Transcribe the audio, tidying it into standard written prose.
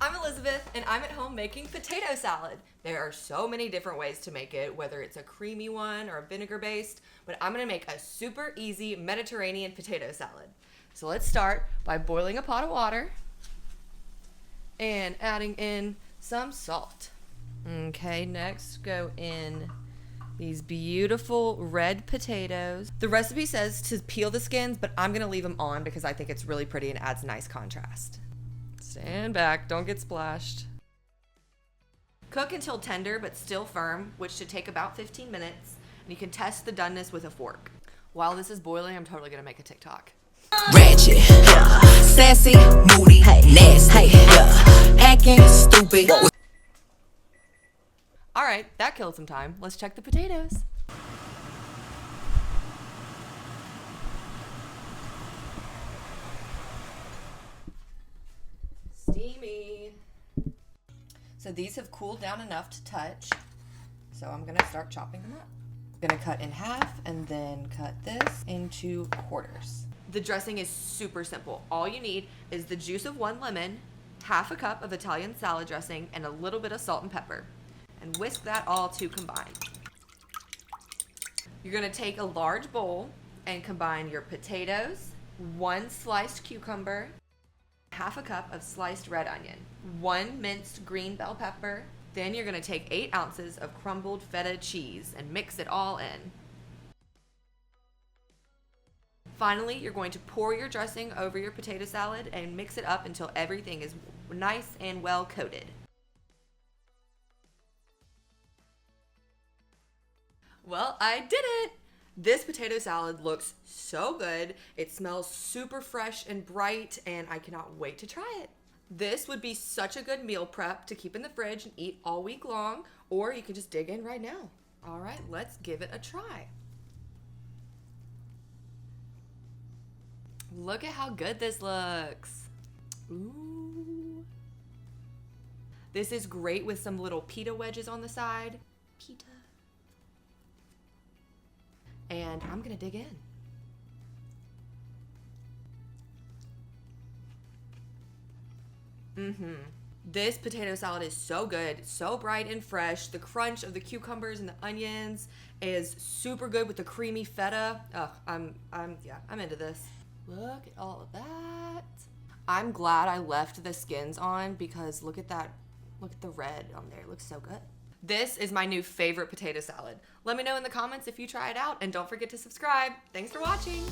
I'm Elizabeth, and I'm at home making potato salad. There are so many different ways to make it, whether it's a creamy one or a vinegar-based, but I'm gonna make a super easy Mediterranean potato salad. So let's start by boiling a pot of water and adding in some salt. Okay, next go in these beautiful red potatoes. The recipe says to peel the skins, but I'm gonna leave them on because I think it's really pretty and adds nice contrast. Stand back, don't get splashed. Cook until tender but still firm, which should take about 15 minutes, and you can test the doneness with a fork. While this is boiling, I'm totally gonna make a TikTok. Ratchet, yeah. Sassy, moody, nasty, yeah. Acting stupid. All right, that killed some time. Let's check the potatoes. Steamy. So these have cooled down enough to touch. So I'm gonna start chopping them up. I'm gonna cut in half and then cut this into quarters. The dressing is super simple. All you need is the juice of 1 lemon, half a cup of Italian salad dressing, and a little bit of salt and pepper. And whisk that all to combine. You're gonna take a large bowl and combine your potatoes, 1 sliced cucumber, half a cup of sliced red onion, 1 minced green bell pepper. Then you're gonna take 8 ounces of crumbled feta cheese and mix it all in. Finally, you're going to pour your dressing over your potato salad and mix it up until everything is nice and well coated. Well, I did it! This potato salad looks so good. It smells super fresh and bright, and I cannot wait to try it. This would be such a good meal prep to keep in the fridge and eat all week long, or you can just dig in right now. All right, let's give it a try. Look at how good this looks. Ooh. This is great with some little pita wedges on the side. Pita. And I'm gonna dig in. This potato salad is so good, so bright and fresh. The crunch of the cucumbers and the onions is super good with the creamy feta. I'm into this. Look at all of that. I'm glad I left the skins on because look at that. Look at the red on there. It looks so good. This is my new favorite potato salad. Let me know in the comments if you try it out, and don't forget to subscribe. Thanks for watching.